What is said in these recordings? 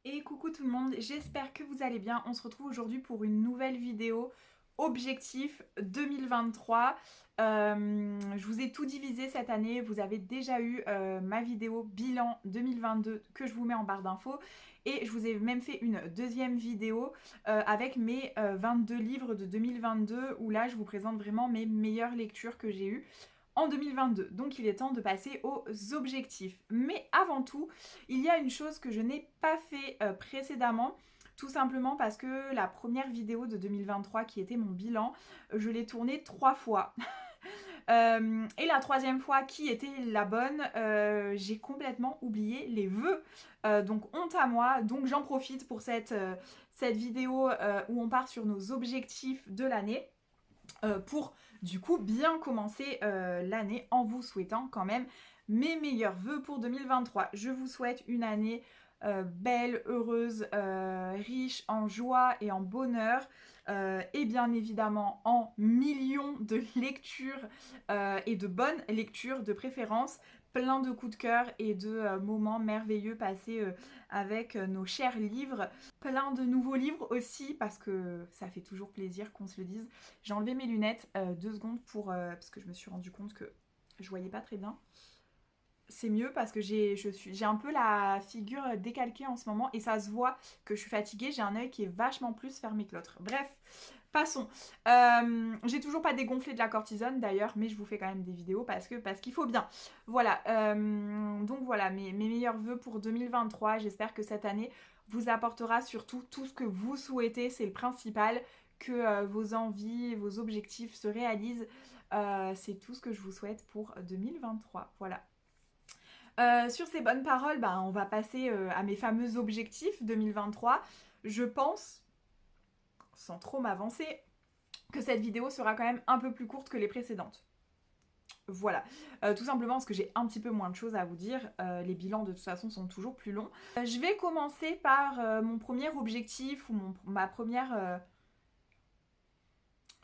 Et coucou tout le monde, j'espère que vous allez bien. On se retrouve aujourd'hui pour une nouvelle vidéo objectif 2023. Je vous ai tout divisé cette année. Vous avez déjà eu ma vidéo bilan 2022 que je vous mets en barre d'infos. Et je vous ai même fait une deuxième vidéo avec mes 22 livres de 2022 où là je vous présente vraiment mes meilleures lectures que j'ai eues en 2022. Donc il est temps de passer aux objectifs. Mais avant tout, il y a une chose que je n'ai pas fait précédemment, tout simplement parce que la première vidéo de 2023 qui était mon bilan, je l'ai tournée 3 fois. Et la troisième fois qui était la bonne, j'ai complètement oublié les vœux. Donc honte à moi, donc j'en profite pour cette vidéo où on part sur nos objectifs de l'année. Pour du coup bien commencer l'année en vous souhaitant quand même mes meilleurs vœux pour 2023. Je vous souhaite une année belle, heureuse, riche en joie et en bonheur, et bien évidemment en millions de lectures et de bonnes lectures de préférence, plein de coups de cœur et de moments merveilleux passés avec nos chers livres, plein de nouveaux livres aussi parce que ça fait toujours plaisir qu'on se le dise. J'ai enlevé mes lunettes 2 secondes parce que je me suis rendu compte que je voyais pas très bien. C'est mieux parce que j'ai un peu la figure décalquée en ce moment et ça se voit que je suis fatiguée. J'ai un œil qui est vachement plus fermé que l'autre. Bref, passons. J'ai toujours pas dégonflé de la cortisone d'ailleurs, mais je vous fais quand même des vidéos parce qu'il faut bien. Voilà. Donc voilà, mes meilleurs vœux pour 2023. J'espère que cette année vous apportera surtout tout ce que vous souhaitez. C'est le principal. Que vos envies, vos objectifs se réalisent. C'est tout ce que je vous souhaite pour 2023. Voilà. Sur ces bonnes paroles, bah, on va passer à mes fameux objectifs 2023. Je pense, sans trop m'avancer, que cette vidéo sera quand même un peu plus courte que les précédentes. Voilà, tout simplement parce que j'ai un petit peu moins de choses à vous dire. Les bilans de toute façon sont toujours plus longs. Je vais commencer par mon premier objectif ou ma première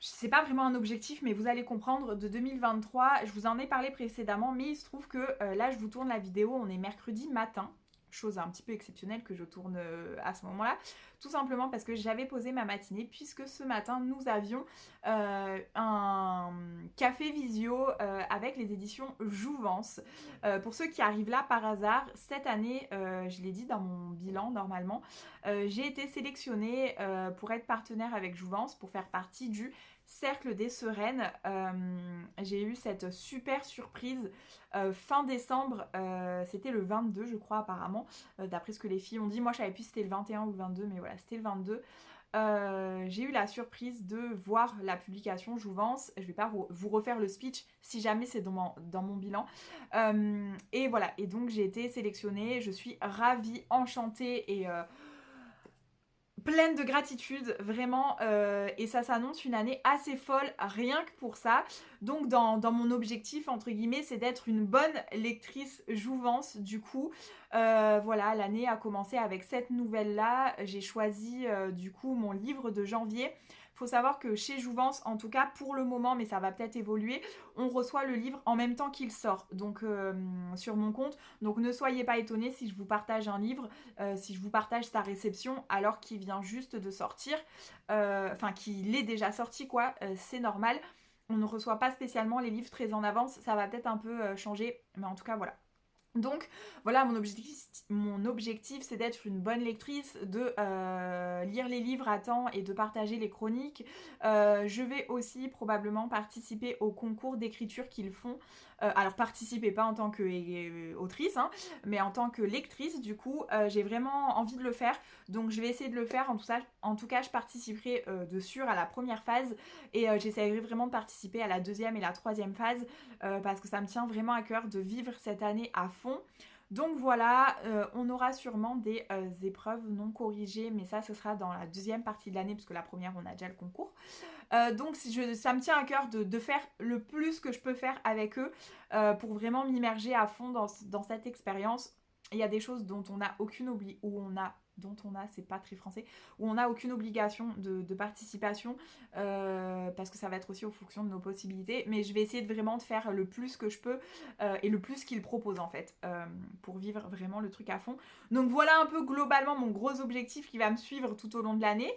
c'est pas vraiment un objectif, mais vous allez comprendre, de 2023. Je vous en ai parlé précédemment, mais il se trouve que là, je vous tourne la vidéo, on est mercredi matin. Chose un petit peu exceptionnelle que je tourne à ce moment-là, tout simplement parce que j'avais posé ma matinée, puisque ce matin, nous avions un café visio avec les éditions Jouvence. Pour ceux qui arrivent là par hasard, cette année, je l'ai dit dans mon bilan normalement, j'ai été sélectionnée pour être partenaire avec Jouvence, pour faire partie du Cercle des Sereines. J'ai eu cette super surprise fin décembre, c'était le 22 je crois apparemment, d'après ce que les filles ont dit. Moi je savais plus si c'était le 21 ou le 22, mais voilà, c'était le 22. J'ai eu la surprise de voir la publication Jouvence. Je vais pas vous refaire le speech si jamais c'est dans mon bilan. Et voilà, et donc j'ai été sélectionnée, je suis ravie, enchantée et pleine de gratitude, vraiment, et ça s'annonce une année assez folle, rien que pour ça. Donc dans mon objectif, entre guillemets, c'est d'être une bonne lectrice Jouvence, du coup. Voilà, l'année a commencé avec cette nouvelle-là. J'ai choisi, du coup, mon livre de janvier. Faut savoir que chez Jouvence, en tout cas pour le moment, mais ça va peut-être évoluer, on reçoit le livre en même temps qu'il sort, donc sur mon compte. Donc ne soyez pas étonnés si je vous partage un livre, si je vous partage sa réception alors qu'il vient juste de sortir, enfin qu'il est déjà sorti quoi, c'est normal. On ne reçoit pas spécialement les livres très en avance, ça va peut-être un peu changer, mais en tout cas voilà. Donc voilà, mon objectif c'est d'être une bonne lectrice, de lire les livres à temps et de partager les chroniques. Je vais aussi probablement participer au concours d'écriture qu'ils font. Alors participer pas en tant que autrice, hein, mais en tant que lectrice du coup. J'ai vraiment envie de le faire, donc je vais essayer de le faire. En tout cas je participerai de sûr à la première phase et j'essaierai vraiment de participer à la deuxième et la troisième phase parce que ça me tient vraiment à cœur de vivre cette année à fond. Donc voilà, on aura sûrement des épreuves non corrigées, mais ça ce sera dans la deuxième partie de l'année, parce que la première on a déjà le concours. Donc ça me tient à cœur de faire le plus que je peux faire avec eux pour vraiment m'immerger à fond dans cette expérience. Il y a des choses dont on n'a dont on a, c'est pas très français, où on n'a aucune obligation de participation, parce que ça va être aussi en fonction de nos possibilités, mais je vais essayer de vraiment de faire le plus que je peux, et le plus qu'ils proposent en fait, pour vivre vraiment le truc à fond. Donc voilà un peu globalement mon gros objectif qui va me suivre tout au long de l'année,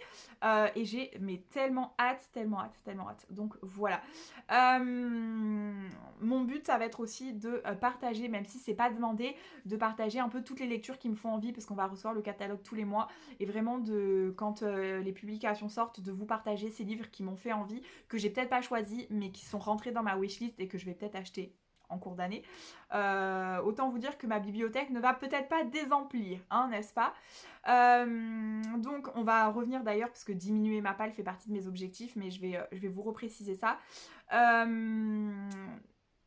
et j'ai mais tellement hâte, tellement hâte, tellement hâte. Donc voilà. Mon but ça va être aussi de partager, même si c'est pas demandé, de partager un peu toutes les lectures qui me font envie, parce qu'on va recevoir le catalogue tous les mois, et vraiment de, quand les publications sortent, de vous partager ces livres qui m'ont fait envie, que j'ai peut-être pas choisi, mais qui sont rentrés dans ma wishlist et que je vais peut-être acheter en cours d'année. Autant vous dire que ma bibliothèque ne va peut-être pas désemplir, hein, n'est-ce pas? Donc on va revenir d'ailleurs, parce que diminuer ma palle fait partie de mes objectifs, mais je vais vous repréciser ça.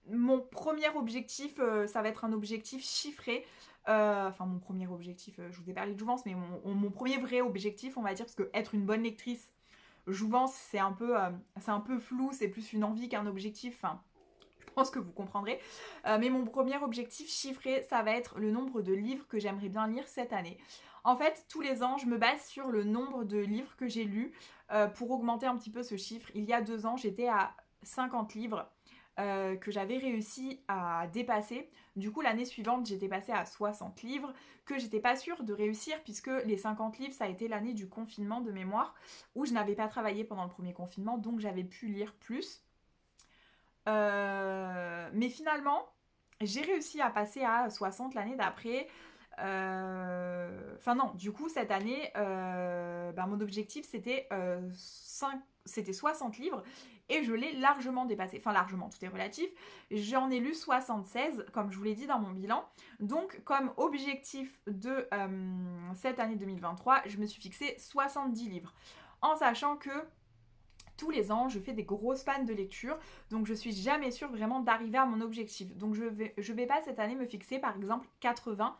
Mon premier objectif, ça va être un objectif chiffré. Enfin, mon premier objectif, je vous ai parlé de Jouvence, mais mon premier vrai objectif, on va dire, parce que être une bonne lectrice, Jouvence, c'est un peu flou, c'est plus une envie qu'un objectif. Enfin, je pense que vous comprendrez. Mais mon premier objectif chiffré, ça va être le nombre de livres que j'aimerais bien lire cette année. En fait, tous les ans, je me base sur le nombre de livres que j'ai lus, pour augmenter un petit peu ce chiffre. Il y a 2 ans, j'étais à 50 livres. Que j'avais réussi à dépasser. Du coup, l'année suivante, j'étais passée à 60 livres, que j'étais pas sûre de réussir, puisque les 50 livres, ça a été l'année du confinement de mémoire, où je n'avais pas travaillé pendant le premier confinement, donc j'avais pu lire plus. Mais finalement, j'ai réussi à passer à 60 l'année d'après. Enfin non, du coup, cette année, mon objectif, c'était 60 livres, et je l'ai largement dépassé. Enfin largement, tout est relatif. J'en ai lu 76, comme je vous l'ai dit dans mon bilan. Donc comme objectif de cette année 2023, je me suis fixé 70 livres. En sachant que tous les ans, je fais des grosses pannes de lecture, donc je suis jamais sûre vraiment d'arriver à mon objectif. Donc je vais pas cette année me fixer par exemple 80.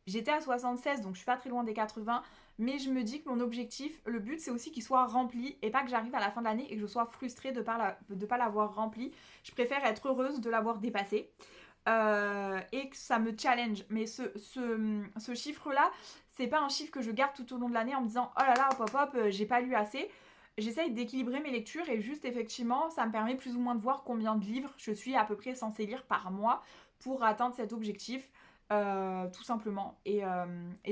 J'étais à 76, donc je suis pas très loin des 80, mais je me dis que mon objectif, le but c'est aussi qu'il soit rempli, et pas que j'arrive à la fin de l'année et que je sois frustrée de pas l'avoir rempli. Je préfère être heureuse de l'avoir dépassé, et que ça me challenge. Mais ce chiffre-là, c'est pas un chiffre que je garde tout au long de l'année en me disant « Oh là là, hop hop hop, j'ai pas lu assez ». J'essaye d'équilibrer mes lectures, et juste effectivement, ça me permet plus ou moins de voir combien de livres je suis à peu près censée lire par mois pour atteindre cet objectif. Tout simplement. Et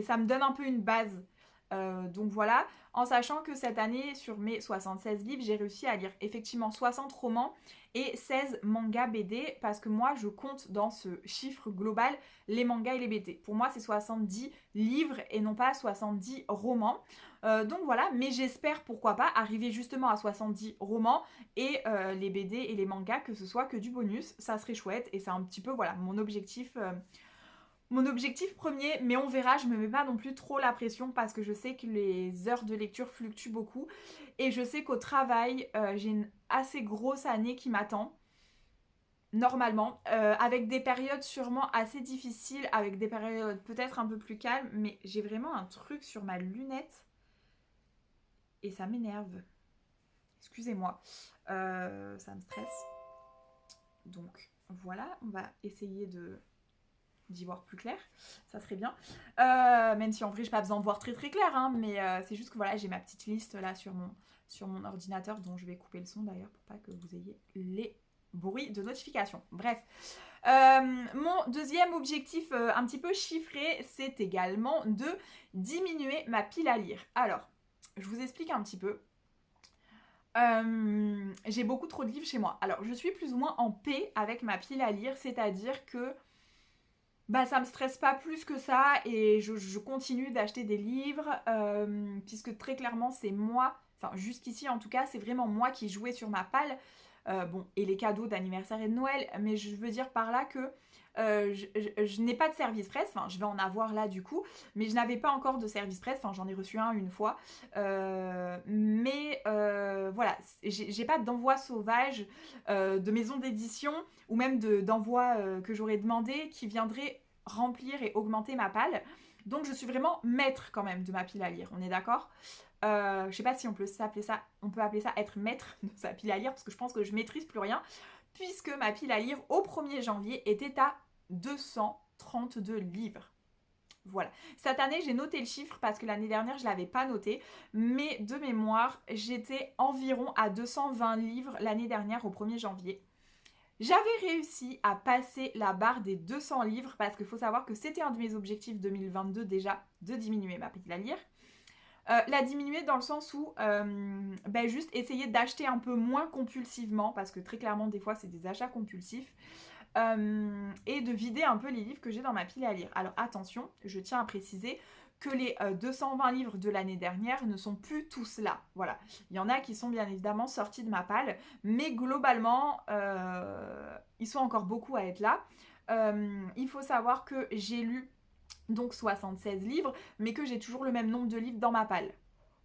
ça me donne un peu une base. Donc voilà, en sachant que cette année, sur mes 76 livres, j'ai réussi à lire effectivement 60 romans et 16 mangas BD, parce que moi, je compte dans ce chiffre global les mangas et les BD. Pour moi, c'est 70 livres et non pas 70 romans. Donc voilà, mais j'espère, pourquoi pas, arriver justement à 70 romans et les BD et les mangas, que ce soit que du bonus. Ça serait chouette, et c'est un petit peu, voilà, mon objectif premier, mais on verra, je me mets pas non plus trop la pression, parce que je sais que les heures de lecture fluctuent beaucoup, et je sais qu'au travail, j'ai une assez grosse année qui m'attend, normalement, avec des périodes sûrement assez difficiles, avec des périodes peut-être un peu plus calmes, mais j'ai vraiment un truc sur ma lunette, et ça m'énerve. Excusez-moi, ça me stresse. Donc voilà, on va essayer d'y voir plus clair, ça serait bien. Même si en vrai j'ai pas besoin de voir très très clair, hein, mais c'est juste que voilà, j'ai ma petite liste là sur mon ordinateur, dont je vais couper le son d'ailleurs pour pas que vous ayez les bruits de notification. Bref. Mon deuxième objectif un petit peu chiffré, c'est également de diminuer ma pile à lire. Alors, je vous explique un petit peu. J'ai beaucoup trop de livres chez moi. Alors, je suis plus ou moins en paix avec ma pile à lire, c'est-à-dire que ça me stresse pas plus que ça, et je continue d'acheter des livres, puisque très clairement c'est moi, enfin jusqu'ici en tout cas, c'est vraiment moi qui jouais sur ma palle, et les cadeaux d'anniversaire et de Noël, mais je veux dire par là que je n'ai pas de service presse, enfin je vais en avoir là du coup, mais je n'avais pas encore de service presse, enfin j'en ai reçu un une fois, mais voilà, j'ai pas d'envoi sauvage de maison d'édition, ou même d'envoi que j'aurais demandé, qui viendrait remplir et augmenter ma palle. Donc je suis vraiment maître quand même de ma pile à lire, on est d'accord? Je sais pas si on peut appeler ça être maître de sa pile à lire, parce que je pense que je maîtrise plus rien, puisque ma pile à lire au 1er janvier était à 232 livres. Voilà. Cette année, j'ai noté le chiffre parce que l'année dernière, je ne l'avais pas noté. Mais de mémoire, j'étais environ à 220 livres l'année dernière au 1er janvier. J'avais réussi à passer la barre des 200 livres parce qu'il faut savoir que c'était un de mes objectifs 2022 déjà, de diminuer ma pile à lire. La diminuer dans le sens où juste essayer d'acheter un peu moins compulsivement parce que très clairement des fois c'est des achats compulsifs. Et de vider un peu les livres que j'ai dans ma pile à lire. Alors attention, je tiens à préciser que les 220 livres de l'année dernière ne sont plus tous là. Voilà. Il y en a qui sont bien évidemment sortis de ma palle, mais globalement, ils sont encore beaucoup à être là. Il faut savoir que j'ai lu donc 76 livres, mais que j'ai toujours le même nombre de livres dans ma palle.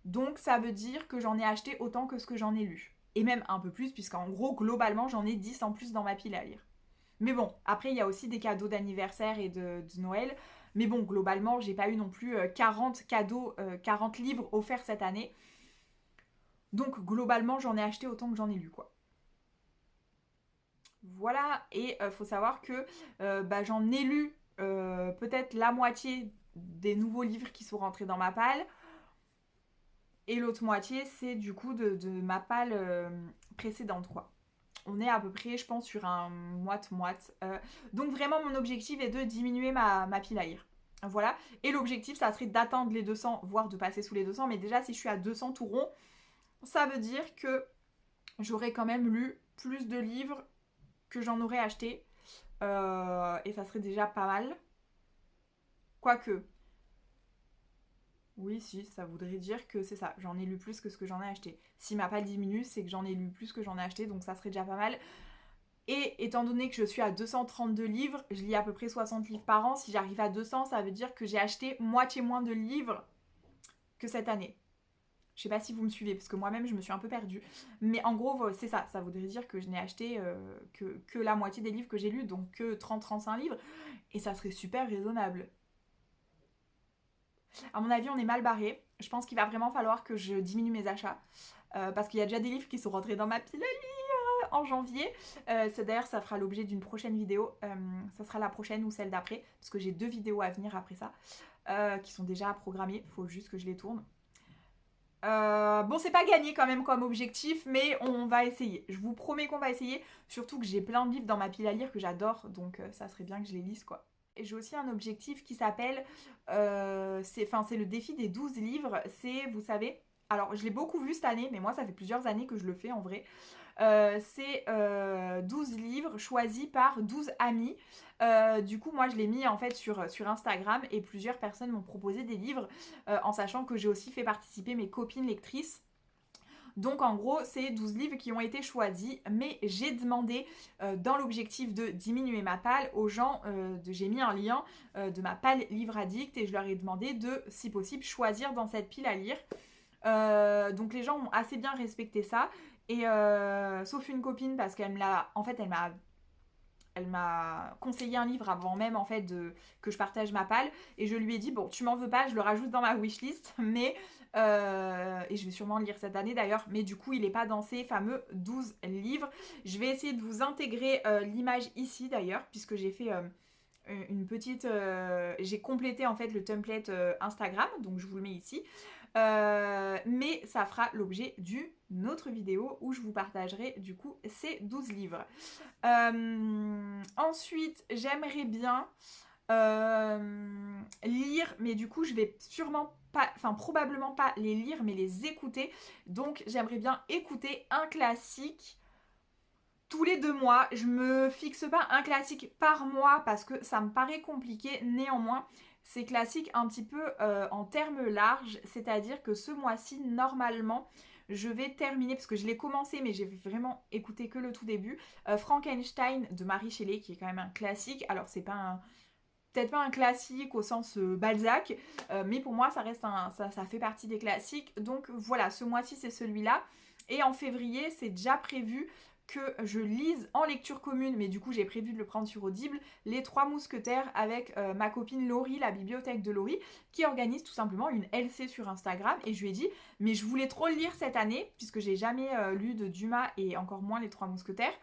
Donc ça veut dire que j'en ai acheté autant que ce que j'en ai lu. Et même un peu plus, puisqu'en gros, globalement, j'en ai 10 en plus dans ma pile à lire. Mais bon, après, il y a aussi des cadeaux d'anniversaire et de Noël. Mais bon, globalement, j'ai pas eu non plus 40 cadeaux, 40 livres offerts cette année. Donc, globalement, j'en ai acheté autant que j'en ai lu, quoi. Voilà, et faut savoir que j'en ai lu peut-être la moitié des nouveaux livres qui sont rentrés dans ma palle. Et l'autre moitié, c'est du coup de ma palle précédente, quoi. On est à peu près, je pense, sur un moite-moite. Donc vraiment, mon objectif est de diminuer ma pile à lire. Voilà. Et l'objectif, ça serait d'atteindre les 200, voire de passer sous les 200. Mais déjà, si je suis à 200 tout rond, ça veut dire que j'aurais quand même lu plus de livres que j'en aurais acheté. Et ça serait déjà pas mal. Quoique. Oui, si, ça voudrait dire que c'est ça. J'en ai lu plus que ce que j'en ai acheté. Si ma palle diminue, c'est que j'en ai lu plus que j'en ai acheté. Donc ça serait déjà pas mal. Et étant donné que je suis à 232 livres, je lis à peu près 60 livres par an. Si j'arrive à 200, ça veut dire que j'ai acheté moitié moins de livres que cette année. Je sais pas si vous me suivez, parce que moi-même, je me suis un peu perdue. Mais en gros, c'est ça. Ça voudrait dire que je n'ai acheté que la moitié des livres que j'ai lus, donc que 30-35 livres. Et ça serait super raisonnable. À mon avis, on est mal barré. Je pense qu'il va vraiment falloir que je diminue mes achats. Parce qu'il y a déjà des livres qui sont rentrés dans ma pile à lire en janvier. D'ailleurs, ça fera l'objet d'une prochaine vidéo. Ça sera la prochaine ou celle d'après. Parce que j'ai 2 vidéos à venir après ça. Qui sont déjà programmées. Il faut juste que je les tourne. Bon, c'est pas gagné quand même comme objectif, mais on va essayer. Je vous promets qu'on va essayer. Surtout que j'ai plein de livres dans ma pile à lire que j'adore. Donc ça serait bien que je les lise, quoi. Et j'ai aussi un objectif qui s'appelle, c'est le défi des 12 livres. C'est, vous savez, alors je l'ai beaucoup vu cette année, mais moi ça fait plusieurs années que je le fais en vrai. C'est 12 livres choisis par 12 amis. Du coup, moi je l'ai mis en fait sur Instagram et plusieurs personnes m'ont proposé des livres en sachant que j'ai aussi fait participer mes copines lectrices. Donc en gros, c'est 12 livres qui ont été choisis, mais j'ai demandé dans l'objectif de diminuer ma palle aux gens, j'ai mis un lien de ma palle livre addict et je leur ai demandé de, si possible, choisir dans cette pile à lire. Donc les gens ont assez bien respecté ça, et sauf une copine parce qu'elle me l'a, en fait elle m'a conseillé un livre avant même en fait que je partage ma palle et je lui ai dit bon tu m'en veux pas, je le rajoute dans ma wishlist mais et je vais sûrement le lire cette année d'ailleurs, mais du coup il n'est pas dans ces fameux 12 livres. Je vais essayer de vous intégrer l'image ici d'ailleurs puisque j'ai fait une petite j'ai complété en fait le template Instagram, donc je vous le mets ici. Mais ça fera l'objet d'une autre vidéo où je vous partagerai du coup ces 12 livres. Ensuite, j'aimerais bien lire, mais du coup je vais sûrement pas, enfin probablement pas les lire, mais les écouter. Donc j'aimerais bien écouter un classique tous les 2 mois. Je me fixe pas un classique par mois parce que ça me paraît compliqué. Néanmoins, c'est classique un petit peu en termes larges, c'est-à-dire que ce mois-ci, normalement, je vais terminer, parce que je l'ai commencé, mais j'ai vraiment écouté que le tout début, Frankenstein de Mary Shelley, qui est quand même un classique. Alors, c'est pas peut-être pas un classique au sens Balzac, mais pour moi, ça reste ça fait partie des classiques. Donc voilà, ce mois-ci, c'est celui-là. Et en février, c'est déjà prévu que je lise en lecture commune, mais du coup j'ai prévu de le prendre sur Audible, Les Trois Mousquetaires avec ma copine Laurie, la bibliothèque de Laurie, qui organise tout simplement une LC sur Instagram. Et je lui ai dit, mais je voulais trop le lire cette année, puisque j'ai jamais lu de Dumas et encore moins Les Trois Mousquetaires,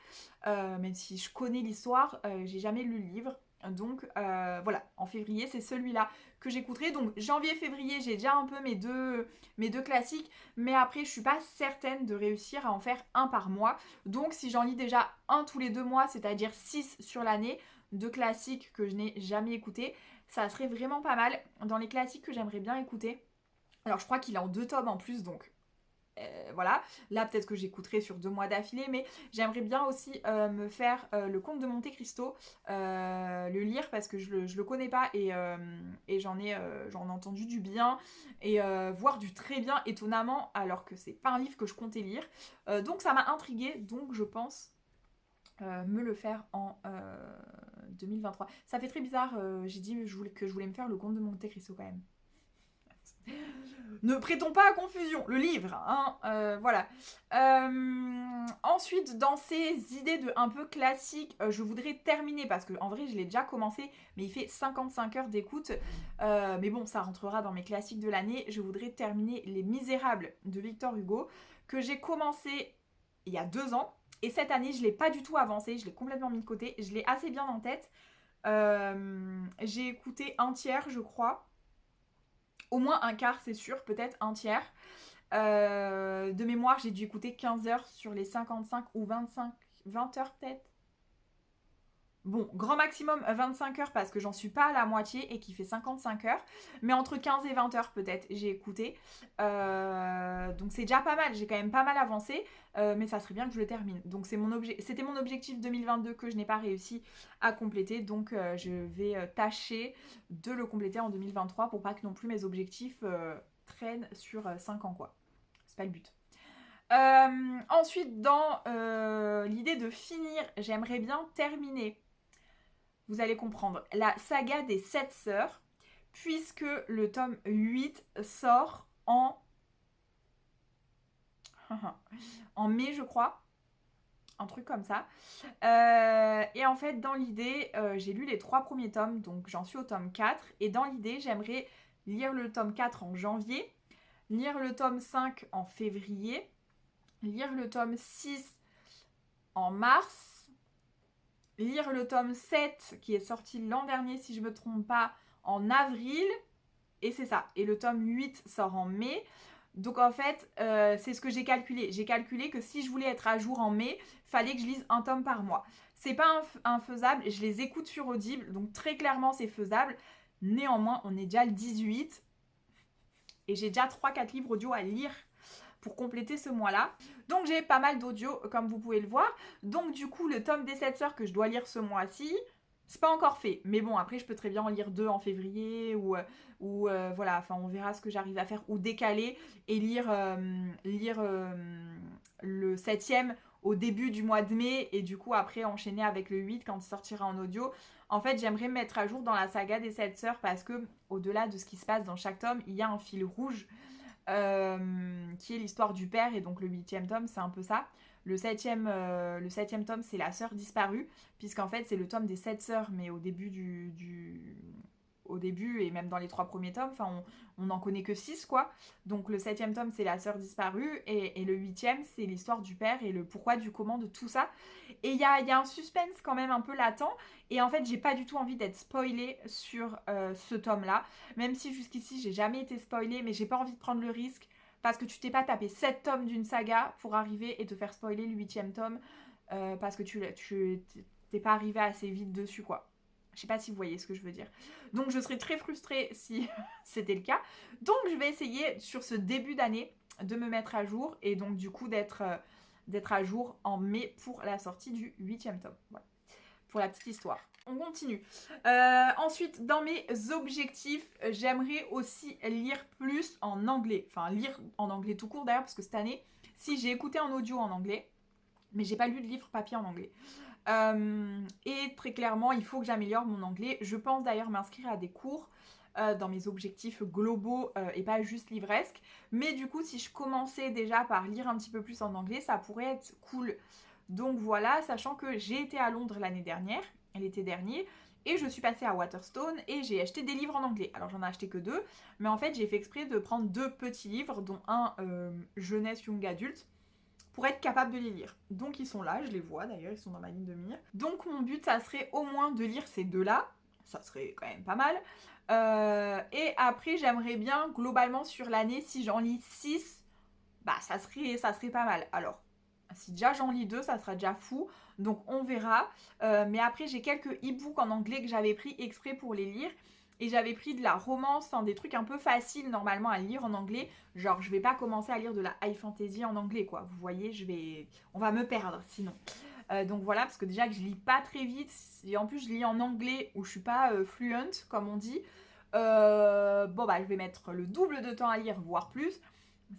même si je connais l'histoire, j'ai jamais lu le livre. Donc voilà, en février, c'est celui-là que j'écouterai. Donc janvier-février, j'ai déjà un peu mes deux classiques. Mais après, je suis pas certaine de réussir à en faire un par mois. Donc si j'en lis déjà un tous les 2 mois, c'est-à-dire 6 sur l'année, de classiques que je n'ai jamais écoutés, ça serait vraiment pas mal. Dans les classiques que j'aimerais bien écouter, alors je crois qu'il est en 2 tomes en plus, donc voilà, là peut-être que j'écouterai sur 2 mois d'affilée, mais j'aimerais bien aussi me faire le Comte de Monte Cristo, le lire parce que je le connais pas et j'en ai entendu du bien et voir du très bien étonnamment alors que c'est pas un livre que je comptais lire. Donc ça m'a intriguée, donc je pense me le faire en 2023. Ça fait très bizarre, j'ai dit que je voulais me faire le Comte de Monte Cristo quand même. Ne prêtons pas à confusion, le livre, hein, voilà. Ensuite, dans ces idées de un peu classiques, je voudrais terminer, parce que en vrai, je l'ai déjà commencé, mais il fait 55 heures d'écoute. Mais bon, ça rentrera dans mes classiques de l'année. Je voudrais terminer Les Misérables de Victor Hugo, que j'ai commencé il y a 2 ans. Et cette année, je ne l'ai pas du tout avancé, je l'ai complètement mis de côté. Je l'ai assez bien en tête. J'ai écouté un tiers, je crois. Au moins un quart, c'est sûr, peut-être un tiers. De mémoire, j'ai dû écouter 15 heures sur les 55 ou 20 heures peut-être. Bon, grand maximum 25 heures parce que j'en suis pas à la moitié et qui fait 55 heures. Mais entre 15 et 20 heures peut-être, j'ai écouté. Donc c'est déjà pas mal, j'ai quand même pas mal avancé. Mais ça serait bien que je le termine. Donc c'était mon objectif 2022 que je n'ai pas réussi à compléter. Donc je vais tâcher de le compléter en 2023 pour pas que non plus mes objectifs traînent sur 5 ans quoi. C'est pas le but. Ensuite, dans l'idée de finir, j'aimerais bien terminer, vous allez comprendre, la saga des 7 sœurs, puisque le tome 8 sort en mai, je crois. Un truc comme ça. Et en fait, dans l'idée, j'ai lu les 3 premiers tomes, donc j'en suis au tome 4. Et dans l'idée, j'aimerais lire le tome 4 en janvier, lire le tome 5 en février, lire le tome 6 en mars, lire le tome 7 qui est sorti l'an dernier si je ne me trompe pas en avril, et c'est ça, et le tome 8 sort en mai. Donc en fait c'est ce que j'ai calculé. J'ai calculé que si je voulais être à jour en mai, fallait que je lise un tome par mois. C'est pas infaisable, je les écoute sur Audible, donc très clairement c'est faisable. Néanmoins on est déjà le 18 et j'ai déjà 3-4 livres audio à lire pour compléter ce mois-là. Donc j'ai pas mal d'audio comme vous pouvez le voir. Donc du coup le tome des 7 sœurs que je dois lire ce mois-ci, c'est pas encore fait. Mais bon après je peux très bien en lire 2 en février ou voilà, enfin on verra ce que j'arrive à faire, ou décaler et lire le 7e au début du mois de mai et du coup après enchaîner avec le 8 quand il sortira en audio. En fait j'aimerais me mettre à jour dans la saga des 7 sœurs parce que au-delà de ce qui se passe dans chaque tome, il y a un fil rouge qui est l'histoire du père, et donc le 8e tome c'est un peu ça. Le 7e tome c'est la sœur disparue, puisqu'en fait c'est le tome des 7 sœurs, mais au début au début et même dans les 3 premiers tomes, enfin on n'en connaît que 6 quoi. Donc le 7e tome c'est la sœur disparue et le 8e c'est l'histoire du père et le pourquoi du comment de tout ça. Et il y a un suspense quand même un peu latent, et en fait j'ai pas du tout envie d'être spoilée sur ce tome là, même si jusqu'ici j'ai jamais été spoilée, mais j'ai pas envie de prendre le risque parce que tu t'es pas tapé 7 tomes d'une saga pour arriver et te faire spoiler le 8e tome parce que tu t'es pas arrivé assez vite dessus quoi. Je sais pas si vous voyez ce que je veux dire. Donc je serais très frustrée si c'était le cas. Donc je vais essayer sur ce début d'année de me mettre à jour et donc du coup d'être à jour en mai pour la sortie du 8e tome. Voilà. Pour la petite histoire. On continue. Ensuite, dans mes objectifs, j'aimerais aussi lire plus en anglais. Enfin, lire en anglais tout court d'ailleurs, parce que cette année, si j'ai écouté en audio en anglais, mais j'ai pas lu de livre papier en anglais. Et très clairement, il faut que j'améliore mon anglais. Je pense d'ailleurs m'inscrire à des cours dans mes objectifs globaux et pas juste livresques. Mais du coup, si je commençais déjà par lire un petit peu plus en anglais, ça pourrait être cool. Donc voilà, sachant que j'ai été à Londres l'année dernière, l'été dernier, et je suis passée à Waterstone et j'ai acheté des livres en anglais. Alors j'en ai acheté que 2, mais en fait j'ai fait exprès de prendre 2 petits livres, dont un jeunesse young adulte, pour être capable de les lire. Donc ils sont là, je les vois d'ailleurs, ils sont dans ma ligne de mire. Donc mon but ça serait au moins de lire ces 2-là, ça serait quand même pas mal. Et après, j'aimerais bien, globalement, sur l'année, si j'en lis 6, bah ça serait pas mal. Alors, si déjà j'en lis 2, ça sera déjà fou. Donc on verra. Mais après, j'ai quelques e-books en anglais que j'avais pris exprès pour les lire. Et j'avais pris de la romance, enfin des trucs un peu faciles normalement à lire en anglais. Genre, je vais pas commencer à lire de la high fantasy en anglais, quoi. Vous voyez, on va me perdre sinon. Donc voilà, parce que déjà que je lis pas très vite, et en plus je lis en anglais où je suis pas fluent, comme on dit. Bon bah je vais mettre le double de temps à lire, voire plus.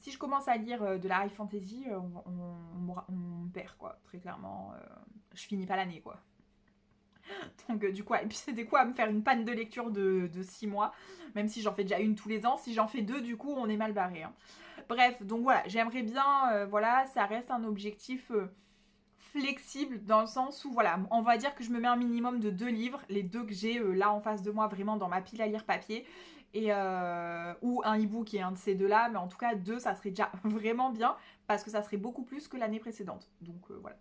Si je commence à lire de la high fantasy, on me perd quoi, très clairement. Je finis pas l'année quoi. Donc du coup, et puis c'était quoi à me faire une panne de lecture de 6 mois, même si j'en fais déjà une tous les ans. Si j'en fais 2, du coup, on est mal barré. Hein. Bref, donc voilà, j'aimerais bien, voilà, ça reste un objectif flexible dans le sens où, voilà, on va dire que je me mets un minimum de 2 livres, les 2 que j'ai là en face de moi, vraiment dans ma pile à lire papier, et, ou un e-book et un de ces deux-là, mais en tout cas 2, ça serait déjà vraiment bien, parce que ça serait beaucoup plus que l'année précédente. Donc voilà.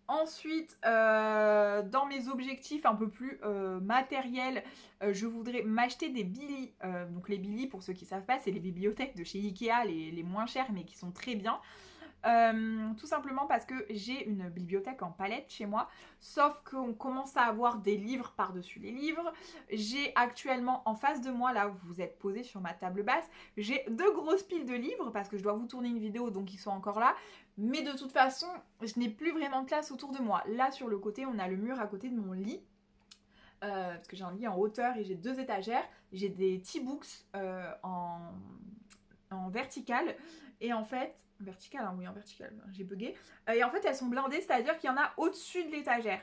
Ensuite, dans mes objectifs un peu plus matériels, je voudrais m'acheter des Billy. Donc les Billy, pour ceux qui ne savent pas, c'est les bibliothèques de chez Ikea, les moins chères, mais qui sont très bien. Tout simplement parce que j'ai une bibliothèque en palette chez moi, sauf qu'on commence à avoir des livres par-dessus les livres. J'ai actuellement en face de moi, là où vous êtes posé sur ma table basse, j'ai 2 grosses piles de livres parce que je dois vous tourner une vidéo donc ils sont encore là. Mais de toute façon, je n'ai plus vraiment de place autour de moi. Là sur le côté, on a le mur à côté de mon lit. Parce que j'ai un lit en hauteur et j'ai 2 étagères. J'ai des T-books en vertical. Et en fait, vertical, hein, oui, en vertical, j'ai bugué. Et en fait, elles sont blindées, c'est-à-dire qu'il y en a au-dessus de l'étagère.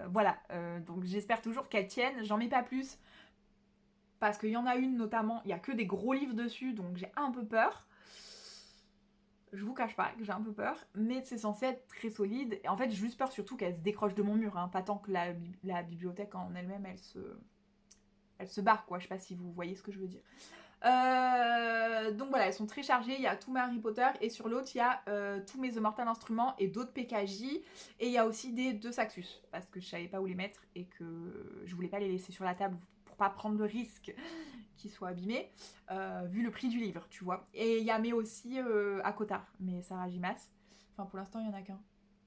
Voilà, donc j'espère toujours qu'elles tiennent. J'en mets pas plus. Parce qu'il y en a une notamment, il n'y a que des gros livres dessus, donc j'ai un peu peur. Je vous cache pas que j'ai un peu peur, mais c'est censé être très solide. Et en fait, j'ai juste peur surtout qu'elle se décroche de mon mur, hein, pas tant que la bibliothèque en elle-même, elle se barre, quoi. Je sais pas si vous voyez ce que je veux dire. Donc voilà, elles sont très chargées. Il y a tout mes Harry Potter et sur l'autre, il y a tous mes The Mortal Instruments et d'autres PKJ. Et il y a aussi des 2 Saxus parce que je savais pas où les mettre et que je voulais pas les laisser sur la table pour pas prendre le risque qu'ils soient abîmés, vu le prix du livre, tu vois. Et il y a mes aussi à Cotard, mais Sarah Jimas. Enfin, pour l'instant, il y en a qu'un,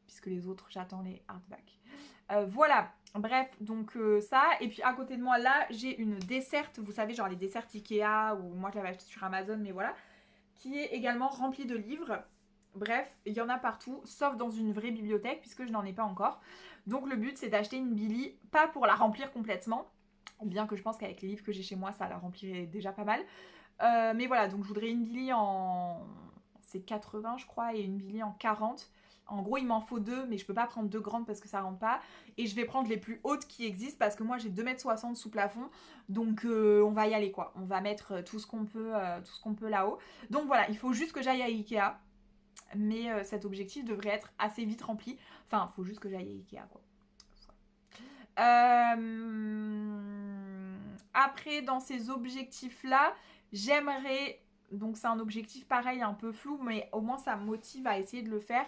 puisque les autres, j'attends les hardbacks. Voilà, bref, donc ça. Et puis à côté de moi, là, j'ai une desserte, vous savez, genre les desserts Ikea, ou moi je l'avais acheté sur Amazon, mais voilà, qui est également remplie de livres. Bref, il y en a partout, sauf dans une vraie bibliothèque, puisque je n'en ai pas encore. Donc le but, c'est d'acheter une Billy, pas pour la remplir complètement, bien que je pense qu'avec les livres que j'ai chez moi, ça la remplirait déjà pas mal. Mais voilà, donc je voudrais une Billy en... c'est 80 je crois, et une Billy en 40. En gros, il m'en faut 2, mais je peux pas prendre 2 grandes parce que ça rentre pas. Et je vais prendre les plus hautes qui existent parce que moi j'ai 2,60 m sous plafond. Donc on va y aller quoi. On va mettre tout ce qu'on peut là-haut. Donc voilà, il faut juste que j'aille à Ikea. Mais cet objectif devrait être assez vite rempli. Enfin, il faut juste que j'aille à Ikea quoi. Après, dans ces objectifs-là, j'aimerais, donc c'est un objectif pareil, un peu flou, mais au moins ça me motive à essayer de le faire.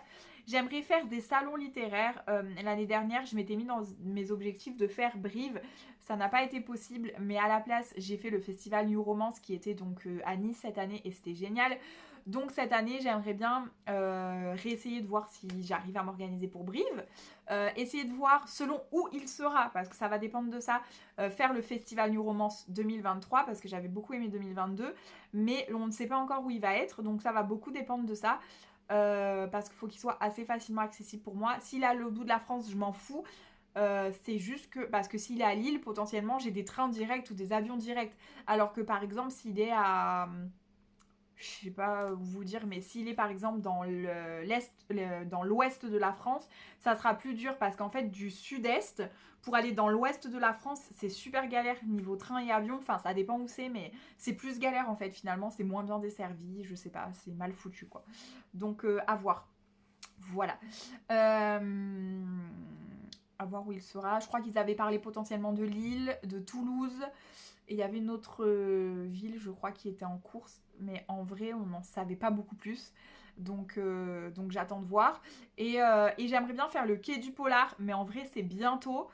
J'aimerais faire des salons littéraires. L'année dernière, je m'étais mis dans mes objectifs de faire Brive. Ça n'a pas été possible, mais à la place, j'ai fait le festival New Romance qui était donc à Nice cette année et c'était génial. Donc cette année, j'aimerais bien réessayer de voir si j'arrive à m'organiser pour Brive. Essayer de voir selon où il sera, parce que ça va dépendre de ça, faire le festival New Romance 2023, parce que j'avais beaucoup aimé 2022, mais on ne sait pas encore où il va être, donc ça va beaucoup dépendre de ça. Parce qu'il faut qu'il soit assez facilement accessible pour moi. S'il est à l'autre bout de la France, je m'en fous. C'est juste que, parce que s'il est à Lille, potentiellement, j'ai des trains directs ou des avions directs. Alors que par exemple, s'il est à... je sais pas vous dire, mais s'il est par exemple dans dans l'ouest de la France, ça sera plus dur parce qu'en fait, du sud-est, pour aller dans l'ouest de la France, c'est super galère niveau train et avion. Enfin, ça dépend où c'est, mais c'est plus galère en fait. Finalement, c'est moins bien desservi. Je sais pas, c'est mal foutu quoi. Donc, à voir. Voilà. À voir où il sera. Je crois qu'ils avaient parlé potentiellement de Lille, de Toulouse. Et il y avait une autre ville, je crois, qui était en course. Mais en vrai, on n'en savait pas beaucoup plus. Donc j'attends de voir. Et j'aimerais bien faire le quai du Polar. Mais en vrai, c'est bientôt.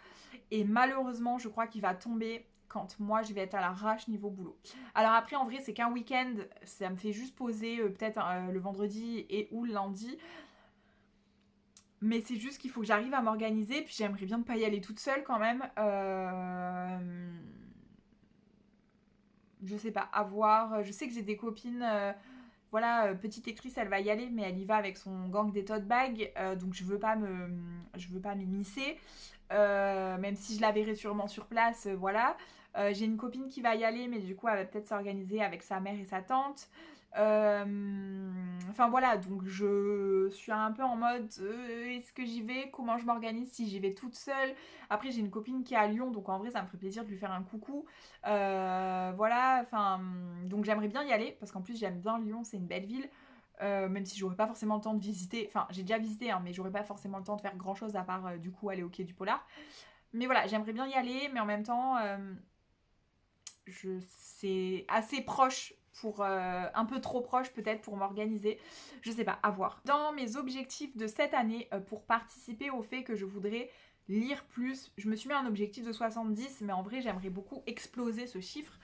Et malheureusement, je crois qu'il va tomber quand moi je vais être à l'arrache niveau boulot. Alors après, en vrai, c'est qu'un week-end, ça me fait juste poser peut-être le vendredi et ou le lundi. Mais c'est juste qu'il faut que j'arrive à m'organiser, puis j'aimerais bien ne pas y aller toute seule quand même. Je sais pas, à voir. Je sais que j'ai des copines, voilà, petite lectrice, elle va y aller, mais elle y va avec son gang des tote bags, donc je veux pas m'immiscer. Même si je la verrai sûrement sur place, voilà. J'ai une copine qui va y aller, mais du coup, elle va peut-être s'organiser avec sa mère et sa tante. Enfin voilà, donc je suis un peu en mode est-ce que j'y vais? Comment je m'organise si j'y vais toute seule? Après, j'ai une copine qui est à Lyon, donc en vrai, ça me ferait plaisir de lui faire un coucou. Voilà, enfin, donc j'aimerais bien y aller parce qu'en plus, j'aime bien Lyon, c'est une belle ville. Même si j'aurais pas forcément le temps de visiter, enfin j'ai déjà visité hein, mais j'aurais pas forcément le temps de faire grand chose à part du coup aller au quai du Polar. Mais voilà, j'aimerais bien y aller, mais en même temps c'est assez proche pour un peu trop proche peut-être pour m'organiser, je sais pas, à voir. Dans mes objectifs de cette année pour participer au fait que je voudrais lire plus, je me suis mis un objectif de 70, mais en vrai j'aimerais beaucoup exploser ce chiffre.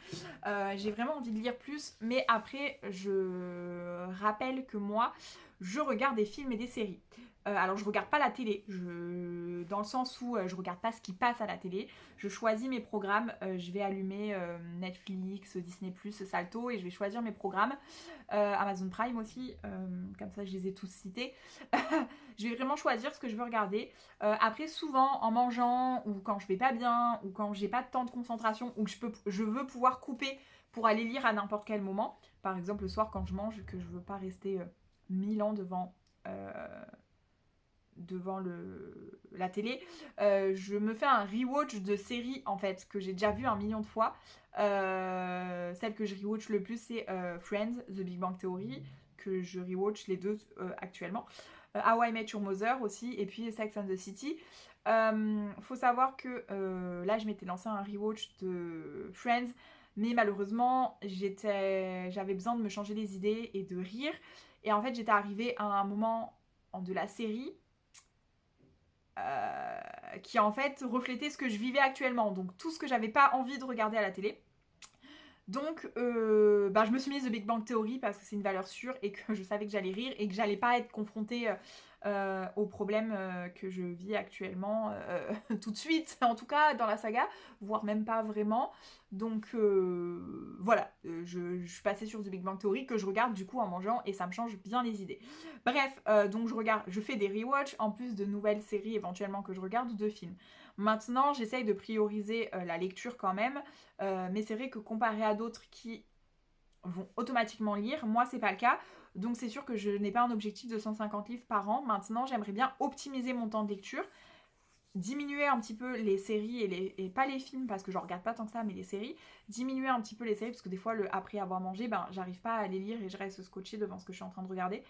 J'ai vraiment envie de lire plus, mais après je rappelle que moi je regarde des films et des séries. Alors je regarde pas la télé, dans le sens où je regarde pas ce qui passe à la télé. Je choisis mes programmes, je vais allumer Netflix, Disney+, Salto et je vais choisir mes programmes. Amazon Prime aussi, comme ça je les ai tous cités. Je vais vraiment choisir ce que je veux regarder. Après souvent en mangeant ou quand je vais pas bien ou quand j'ai pas de temps de concentration ou que je veux pouvoir couper pour aller lire à n'importe quel moment. Par exemple le soir quand je mange que je veux pas rester 1000 ans devant la télé, je me fais un rewatch de séries en fait que j'ai déjà vu 1 million de fois. Celle que je rewatch le plus c'est Friends, The Big Bang Theory, que je rewatch les deux actuellement. How I Met Your Mother aussi, et puis Sex and the City. Faut savoir que là je m'étais lancé un rewatch de Friends, mais malheureusement j'avais besoin de me changer les idées et de rire. Et en fait j'étais arrivée à un moment de la série qui en fait reflétait ce que je vivais actuellement, donc tout ce que j'avais pas envie de regarder à la télé. Donc je me suis mise The Big Bang Theory parce que c'est une valeur sûre et que je savais que j'allais rire et que j'allais pas être confrontée aux problèmes que je vis actuellement tout de suite, en tout cas dans la saga, voire même pas vraiment. Donc voilà, je suis passée sur The Big Bang Theory que je regarde du coup en mangeant et ça me change bien les idées. Bref, donc je fais des rewatch en plus de nouvelles séries éventuellement que je regarde ou de films. Maintenant, j'essaye de prioriser la lecture quand même, mais c'est vrai que comparé à d'autres qui vont automatiquement lire, moi c'est pas le cas. Donc c'est sûr que je n'ai pas un objectif de 150 livres par an. Maintenant, j'aimerais bien optimiser mon temps de lecture, diminuer un petit peu les séries et pas les films parce que je regarde pas tant que ça, mais les séries, diminuer un petit peu les séries parce que des fois après avoir mangé, j'arrive pas à les lire et je reste scotchée devant ce que je suis en train de regarder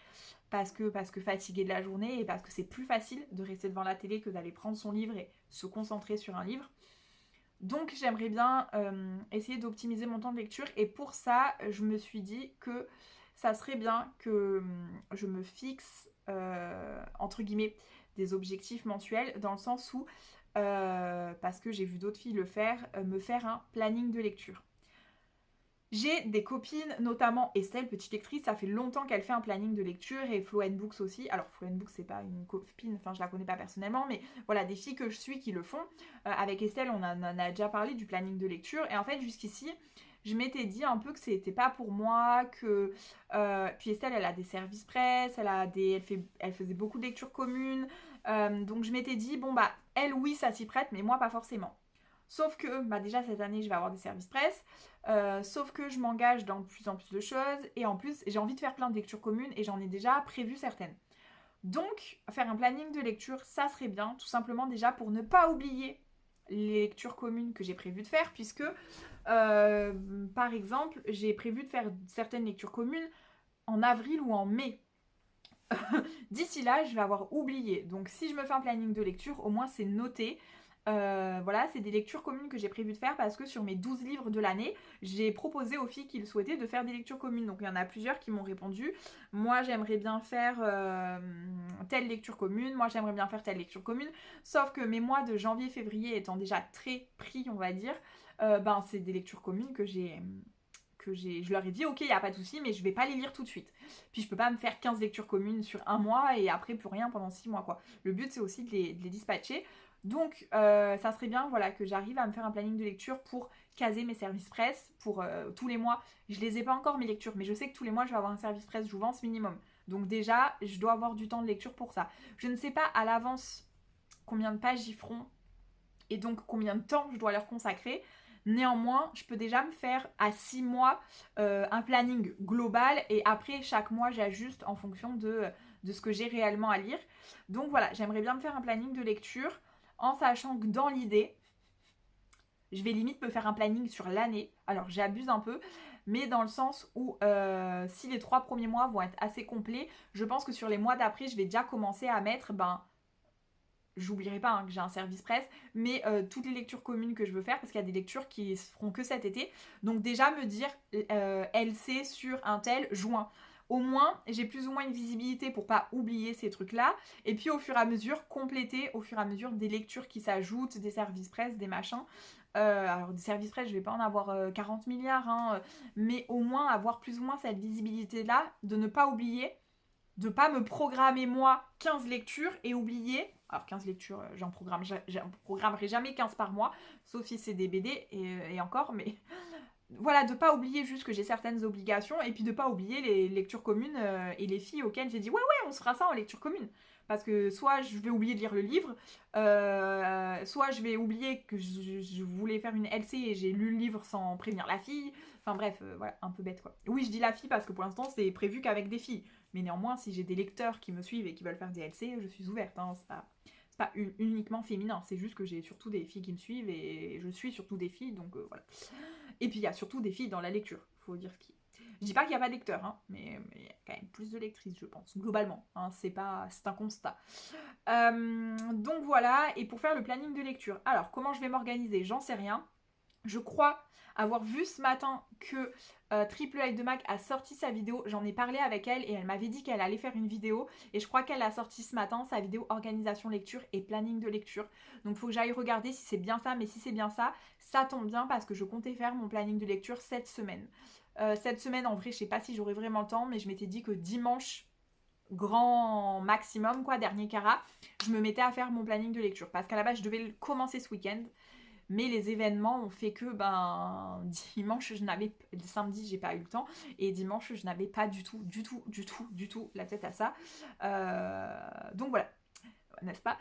parce que fatiguée de la journée et parce que c'est plus facile de rester devant la télé que d'aller prendre son livre et se concentrer sur un livre. Donc j'aimerais bien essayer d'optimiser mon temps de lecture et pour ça je me suis dit que ça serait bien que je me fixe entre guillemets des objectifs mensuels dans le sens où parce que j'ai vu d'autres filles le faire, me faire un planning de lecture. J'ai des copines, notamment Estelle, petite lectrice, ça fait longtemps qu'elle fait un planning de lecture, et Flo Books aussi. Alors Flo Books c'est pas une copine, enfin je la connais pas personnellement, mais voilà, des filles que je suis qui le font. Avec Estelle on en a déjà parlé du planning de lecture, et en fait jusqu'ici je m'étais dit un peu que c'était pas pour moi, que... puis Estelle elle a des services presse, elle faisait beaucoup de lectures communes, donc je m'étais dit bon elle oui ça s'y prête, mais moi pas forcément. Sauf que déjà cette année je vais avoir des services presse, sauf que je m'engage dans de plus en plus de choses et en plus j'ai envie de faire plein de lectures communes et j'en ai déjà prévu certaines. Donc faire un planning de lecture ça serait bien, tout simplement déjà pour ne pas oublier les lectures communes que j'ai prévu de faire, puisque par exemple j'ai prévu de faire certaines lectures communes en avril ou en mai. D'ici là je vais avoir oublié, donc si je me fais un planning de lecture au moins c'est noté. Voilà, c'est des lectures communes que j'ai prévu de faire parce que sur mes 12 livres de l'année, j'ai proposé aux filles qui le souhaitaient de faire des lectures communes. Donc il y en a plusieurs qui m'ont répondu. Moi, j'aimerais bien faire telle lecture commune. Moi, j'aimerais bien faire telle lecture commune. Sauf que mes mois de janvier-février étant déjà très pris, on va dire, ben c'est des lectures communes je leur ai dit ok, il n'y a pas de souci, mais je vais pas les lire tout de suite. Puis je peux pas me faire 15 lectures communes sur un mois et après plus rien pendant 6 mois quoi. Le but c'est aussi de les dispatcher. Donc ça serait bien voilà, que j'arrive à me faire un planning de lecture pour caser mes services presse pour tous les mois. Je les ai pas encore mes lectures, mais je sais que tous les mois je vais avoir un service presse Jouvence minimum. Donc déjà, je dois avoir du temps de lecture pour ça. Je ne sais pas à l'avance combien de pages ils feront et donc combien de temps je dois leur consacrer. Néanmoins, je peux déjà me faire à 6 mois un planning global et après chaque mois j'ajuste en fonction de ce que j'ai réellement à lire. Donc voilà, j'aimerais bien me faire un planning de lecture en sachant que dans l'idée, je vais limite me faire un planning sur l'année. Alors j'abuse un peu, mais dans le sens où si les 3 premiers mois vont être assez complets, je pense que sur les mois d'après, je vais déjà commencer à mettre j'oublierai pas que j'ai un service presse, mais toutes les lectures communes que je veux faire, parce qu'il y a des lectures qui se feront que cet été. Donc déjà me dire LC sur un tel juin. Au moins, j'ai plus ou moins une visibilité pour pas oublier ces trucs-là. Et puis au fur et à mesure, compléter au fur et à mesure des lectures qui s'ajoutent, des services presse, des machins. Alors des services presse, je vais pas en avoir 40 milliards, mais au moins avoir plus ou moins cette visibilité-là, de ne pas oublier, de pas me programmer moi 15 lectures et oublier. Alors 15 lectures, j'en programmerai jamais 15 par mois, sauf si c'est des BD et encore, mais voilà, de pas oublier juste que j'ai certaines obligations et puis de pas oublier les lectures communes et les filles auxquelles j'ai dit ouais on se fera ça en lecture commune. Parce que soit je vais oublier de lire le livre, soit je vais oublier que je voulais faire une LC et j'ai lu le livre sans prévenir la fille. Enfin bref, voilà, un peu bête quoi. Oui, je dis la fille parce que pour l'instant c'est prévu qu'avec des filles. Mais néanmoins, si j'ai des lecteurs qui me suivent et qui veulent faire des LC, je suis ouverte. C'est pas uniquement féminin, c'est juste que j'ai surtout des filles qui me suivent et je suis surtout des filles, donc voilà. Et puis il y a surtout des filles dans la lecture, faut dire ce qui est. Je dis pas qu'il n'y a pas de lecteurs, mais il y a quand même plus de lectrices, je pense, globalement. C'est un constat. Donc voilà, et pour faire le planning de lecture. Alors, comment je vais m'organiser? J'en sais rien. Je crois avoir vu ce matin que Triple Œil de Mac a sorti sa vidéo. J'en ai parlé avec elle et elle m'avait dit qu'elle allait faire une vidéo. Et je crois qu'elle a sorti ce matin sa vidéo organisation lecture et planning de lecture. Donc il faut que j'aille regarder si c'est bien ça. Mais si c'est bien ça, ça tombe bien parce que je comptais faire mon planning de lecture cette semaine. Cette semaine, en vrai, je sais pas si j'aurai vraiment le temps, mais je m'étais dit que dimanche, grand maximum, quoi, dernier carat, je me mettais à faire mon planning de lecture. Parce qu'à la base, je devais le commencer ce week-end. Mais les événements ont fait que dimanche, samedi, j'ai pas eu le temps. Et dimanche, je n'avais pas du tout la tête à ça. Donc voilà, n'est-ce pas?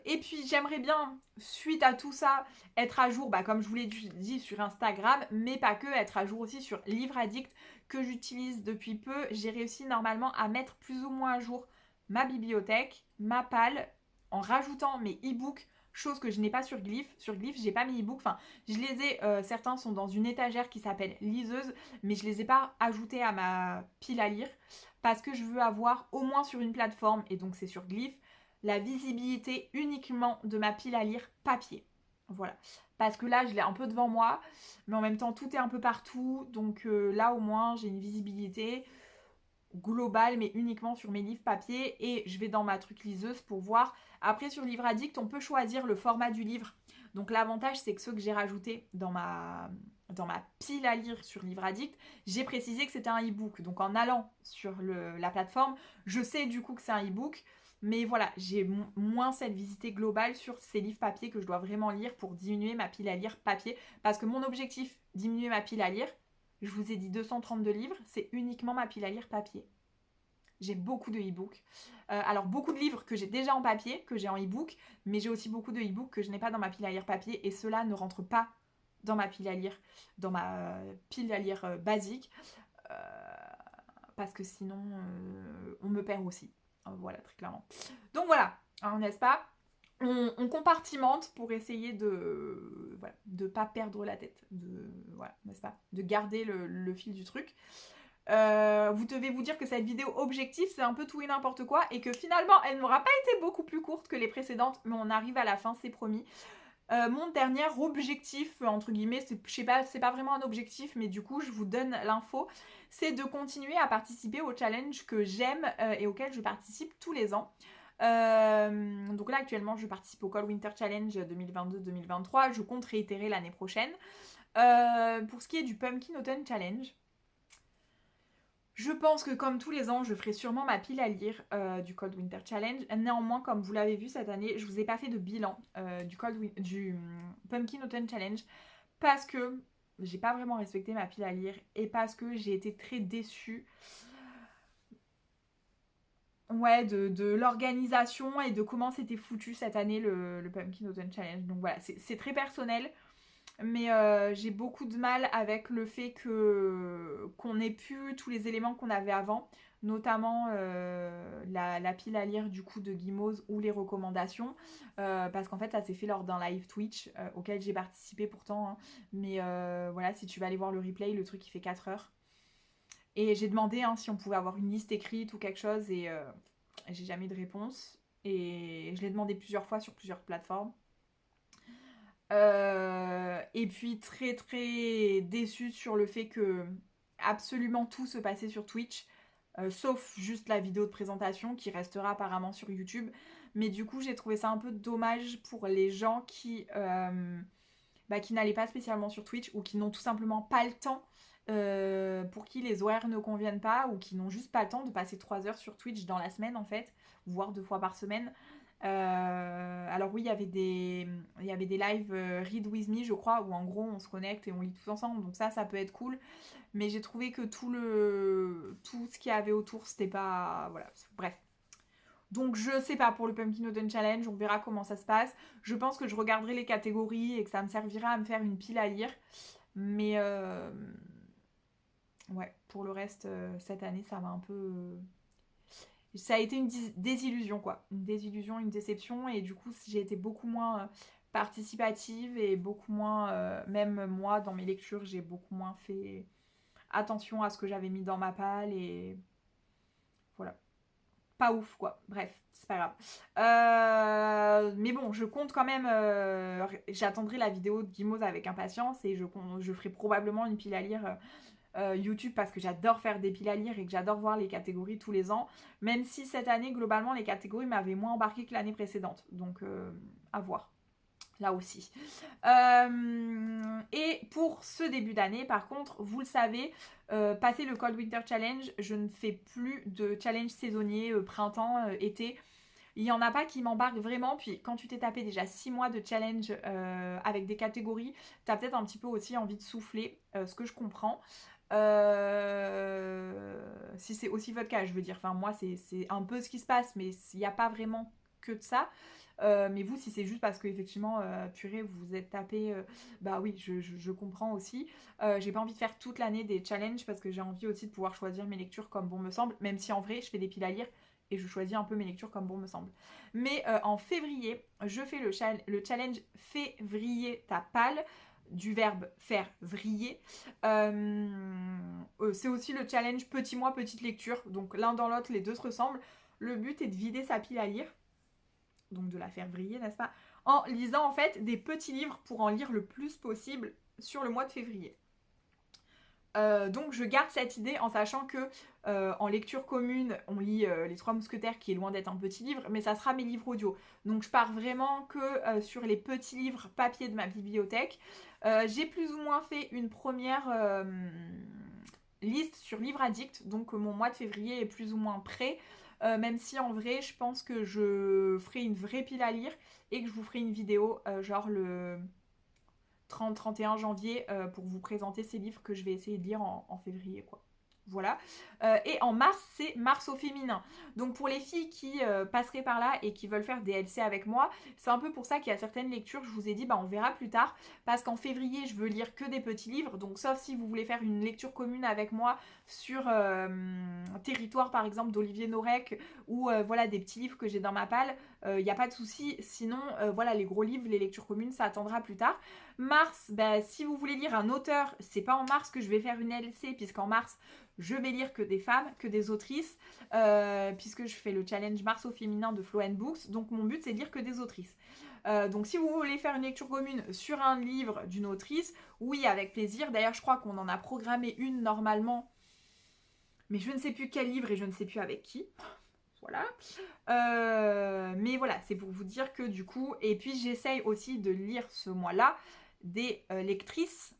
Et puis j'aimerais bien, suite à tout ça, être à jour, comme je vous l'ai dit, sur Instagram, mais pas que, être à jour aussi sur Livre Addict, que j'utilise depuis peu. J'ai réussi normalement à mettre plus ou moins à jour ma bibliothèque, ma palle, en rajoutant mes e-books, chose que je n'ai pas sur Glyph. Sur Glyph, j'ai pas mes e-books. Enfin, je les ai, certains sont dans une étagère qui s'appelle liseuse, mais je les ai pas ajoutés à ma pile à lire parce que je veux avoir au moins sur une plateforme, et donc c'est sur Glyph, la visibilité uniquement de ma pile à lire papier. Voilà. Parce que là, je l'ai un peu devant moi, mais en même temps, tout est un peu partout. Donc là, au moins, j'ai une visibilité globale, mais uniquement sur mes livres papier. Et je vais dans ma truc liseuse pour voir. Après, sur Livre Addict, on peut choisir le format du livre. Donc l'avantage, c'est que ceux que j'ai rajoutés dans ma pile à lire sur Livre Addict, j'ai précisé que c'était un e-book. Donc en allant sur la plateforme, je sais du coup que c'est un e-book. Mais voilà, j'ai moins cette visite globale sur ces livres papier que je dois vraiment lire pour diminuer ma pile à lire papier. Parce que mon objectif, diminuer ma pile à lire, je vous ai dit 232 livres, c'est uniquement ma pile à lire papier. J'ai beaucoup de e-books. Alors beaucoup de livres que j'ai déjà en papier, que j'ai en e-book, mais j'ai aussi beaucoup de e-books que je n'ai pas dans ma pile à lire papier et ceux-là ne rentrent pas dans ma pile à lire, basique, parce que sinon on me perd aussi. Voilà, très clairement. Donc voilà, n'est-ce pas? On compartimente pour essayer de pas perdre la tête, n'est-ce pas? De garder le fil du truc. Vous devez vous dire que cette vidéo objectif, c'est un peu tout et n'importe quoi et que finalement, elle n'aura pas été beaucoup plus courte que les précédentes, mais on arrive à la fin, c'est promis. Mon dernier objectif, entre guillemets, je sais pas, c'est pas vraiment un objectif, mais du coup, je vous donne l'info, c'est de continuer à participer au challenge que j'aime et auquel je participe tous les ans. Donc là, actuellement, je participe au Cold Winter Challenge 2022-2023. Je compte réitérer l'année prochaine. Pour ce qui est du Pumpkin Autumn Challenge, je pense que comme tous les ans, je ferai sûrement ma pile à lire du Cold Winter Challenge. Néanmoins, comme vous l'avez vu cette année, je vous ai pas fait de bilan du Pumpkin Autumn Challenge parce que j'ai pas vraiment respecté ma pile à lire et parce que j'ai été très déçue, ouais, de l'organisation et de comment c'était foutu cette année le Pumpkin Autumn Challenge. Donc voilà, c'est très personnel. Mais j'ai beaucoup de mal avec le fait qu'on ait plus tous les éléments qu'on avait avant, notamment la pile à lire du coup de Gimose ou les recommandations, parce qu'en fait ça s'est fait lors d'un live Twitch auquel j'ai participé pourtant, hein. Mais voilà, si tu vas aller voir le replay, le truc il fait 4 heures. Et j'ai demandé hein, si on pouvait avoir une liste écrite ou quelque chose et j'ai jamais eu de réponse. Et je l'ai demandé plusieurs fois sur plusieurs plateformes. Et puis très très déçue sur le fait que absolument tout se passait sur Twitch, sauf juste la vidéo de présentation qui restera apparemment sur YouTube. Mais du coup j'ai trouvé ça un peu dommage pour les gens qui n'allaient pas spécialement sur Twitch ou qui n'ont tout simplement pas le temps, pour qui les horaires ne conviennent pas ou qui n'ont juste pas le temps de passer 3 heures sur Twitch dans la semaine en fait, voire 2 fois par semaine. Alors oui, il y avait des lives Read With Me, je crois, où en gros on se connecte et on lit tous ensemble. Donc ça peut être cool. Mais j'ai trouvé que tout ce qu'il y avait autour, c'était pas... Voilà, bref. Donc je sais pas pour le Pumpkin Autumn Challenge, on verra comment ça se passe. Je pense que je regarderai les catégories et que ça me servira à me faire une pile à lire. Mais ouais, pour le reste, cette année, ça m'a un peu... ça a été une désillusion, quoi. Une désillusion, une déception. Et du coup, j'ai été beaucoup moins participative et beaucoup moins... même moi, dans mes lectures, j'ai beaucoup moins fait attention à ce que j'avais mis dans ma palle. Et voilà. Pas ouf, quoi. Bref, c'est pas grave. Mais bon, je compte quand même... j'attendrai la vidéo de Gimose avec impatience et je ferai probablement une pile à lire... YouTube parce que j'adore faire des piles à lire et que j'adore voir les catégories tous les ans, même si cette année globalement les catégories m'avaient moins embarqué que l'année précédente, donc à voir là aussi. Et pour ce début d'année par contre, vous le savez, passé le Cold Winter Challenge, je ne fais plus de challenge saisonnier printemps, été. Il n'y en a pas qui m'embarquent vraiment. Puis quand tu t'es tapé déjà 6 mois de challenge avec des catégories, tu as peut-être un petit peu aussi envie de souffler, ce que je comprends. Si c'est aussi votre cas, je veux dire. Enfin, moi, c'est un peu ce qui se passe, mais il n'y a pas vraiment que de ça. Mais vous, si c'est juste parce que effectivement, purée, vous vous êtes tapé, bah oui, je comprends aussi. J'ai pas envie de faire toute l'année des challenges parce que j'ai envie aussi de pouvoir choisir mes lectures comme bon me semble, même si en vrai, je fais des piles à lire et je choisis un peu mes lectures comme bon me semble. Mais en février, je fais le challenge février ta palle, du verbe faire vriller. C'est aussi le challenge petit mois, petite lecture. Donc l'un dans l'autre, les deux se ressemblent. Le but est de vider sa pile à lire, donc de la faire vriller, n'est-ce pas, en lisant en fait des petits livres pour en lire le plus possible sur le mois de février. Donc je garde cette idée en sachant que en lecture commune, on lit Les Trois Mousquetaires qui est loin d'être un petit livre, mais ça sera mes livres audio. Donc je pars vraiment que sur les petits livres papier de ma bibliothèque. J'ai plus ou moins fait une première liste sur Livre Addict, donc mon mois de février est plus ou moins prêt. Même si en vrai, je pense que je ferai une vraie pile à lire et que je vous ferai une vidéo genre le 30-31 janvier pour vous présenter ces livres que je vais essayer de lire en février, quoi. Voilà. Et en mars, c'est Mars au féminin. Donc pour les filles qui passeraient par là et qui veulent faire des LC avec moi, c'est un peu pour ça qu'il y a certaines lectures, je vous ai dit, bah on verra plus tard. Parce qu'en février, je veux lire que des petits livres. Donc sauf si vous voulez faire une lecture commune avec moi sur Territoire, par exemple, d'Olivier Norek, ou voilà, des petits livres que j'ai dans ma palle, il n'y a pas de souci. Sinon, voilà, les gros livres, les lectures communes, ça attendra plus tard. Mars, bah, si vous voulez lire un auteur, c'est pas en mars que je vais faire une LC, puisqu'en mars, je vais lire que des femmes, que des autrices, puisque je fais le challenge Mars au féminin de Flow & Books, donc mon but c'est de lire que des autrices. Donc si vous voulez faire une lecture commune sur un livre d'une autrice, oui, avec plaisir. D'ailleurs, je crois qu'on en a programmé une normalement, mais je ne sais plus quel livre et je ne sais plus avec qui. Voilà. Mais voilà, c'est pour vous dire que du coup, et puis j'essaye aussi de lire ce mois-là des lectrices,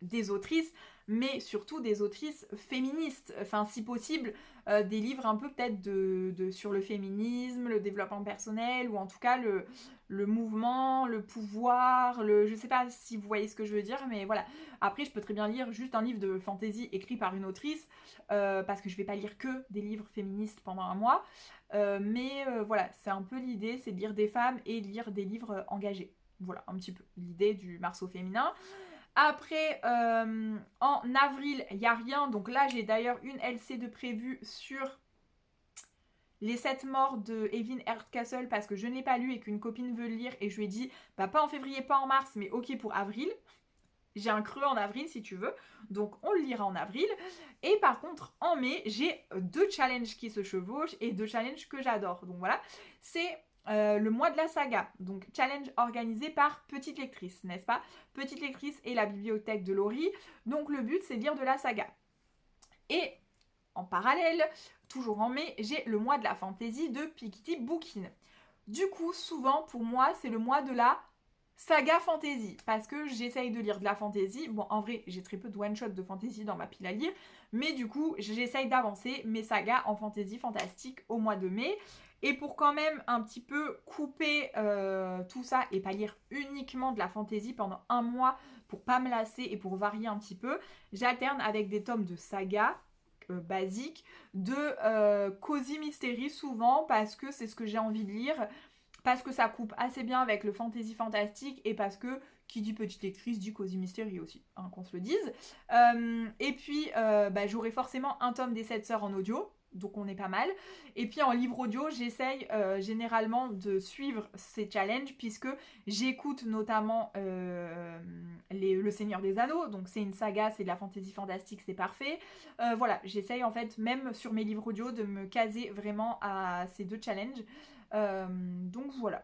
des autrices, mais surtout des autrices féministes. Enfin, si possible, des livres un peu peut-être sur le féminisme, le développement personnel, ou en tout cas le mouvement, le pouvoir, je sais pas si vous voyez ce que je veux dire, mais voilà. Après, je peux très bien lire juste un livre de fantasy écrit par une autrice, parce que je vais pas lire que des livres féministes pendant un mois. Mais voilà, c'est un peu l'idée, c'est de lire des femmes et de lire des livres engagés. Voilà, un petit peu l'idée du Mars au féminin. Après, en avril, il n'y a rien. Donc là, j'ai d'ailleurs une LC de prévue sur les 7 morts de Evelyn Hardcastle parce que je ne l'ai pas lu et qu'une copine veut le lire. Et je lui ai dit, bah pas en février, pas en mars, mais ok pour avril. J'ai un creux en avril si tu veux. Donc on le lira en avril. Et par contre, en mai, j'ai 2 challenges qui se chevauchent et 2 challenges que j'adore. Donc voilà, c'est le mois de la saga, donc challenge organisé par Petite Lectrice, n'est-ce pas? Petite Lectrice et la bibliothèque de Laurie. Donc le but, c'est de lire de la saga. Et en parallèle, toujours en mai, j'ai le mois de la fantasy de Piketty Bookin. Du coup, souvent, pour moi, c'est le mois de la saga fantasy, parce que j'essaye de lire de la fantasy. Bon, en vrai, j'ai très peu de one-shot de fantasy dans ma pile à lire, mais du coup, j'essaye d'avancer mes sagas en fantasy fantastique au mois de mai. Et pour quand même un petit peu couper tout ça et pas lire uniquement de la fantasy pendant un mois pour pas me lasser et pour varier un petit peu, j'alterne avec des tomes de saga basiques, de cozy mystery souvent parce que c'est ce que j'ai envie de lire, parce que ça coupe assez bien avec le fantasy fantastique et parce que qui dit petite lectrice dit cozy mystery aussi, hein, qu'on se le dise. Et puis j'aurai forcément un tome des 7 sœurs en audio, donc on est pas mal. Et puis en livre audio, j'essaye généralement de suivre ces challenges puisque j'écoute notamment Le Seigneur des Anneaux, donc c'est une saga, c'est de la fantasy fantastique, c'est parfait. Voilà, j'essaye en fait même sur mes livres audio de me caser vraiment à ces 2 challenges. Donc voilà.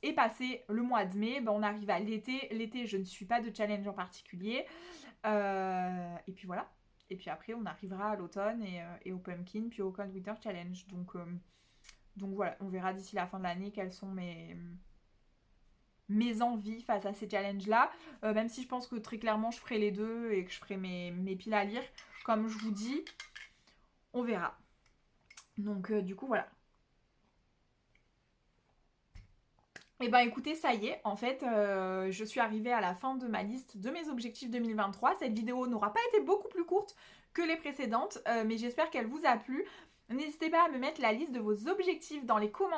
Et passé le mois de mai, on arrive à l'été. L'été, je ne suis pas de challenge en particulier. Et puis voilà. Et puis après, on arrivera à l'automne et au Pumpkin, puis au Cold Winter Challenge. Donc voilà, on verra d'ici la fin de l'année quelles sont mes envies face à ces challenges-là. Même si je pense que très clairement, je ferai les deux et que je ferai mes piles à lire. Comme je vous dis, on verra. Donc du coup, voilà. Et ben écoutez, ça y est, en fait, je suis arrivée à la fin de ma liste de mes objectifs 2023. Cette vidéo n'aura pas été beaucoup plus courte que les précédentes, mais j'espère qu'elle vous a plu. N'hésitez pas à me mettre la liste de vos objectifs dans les commentaires.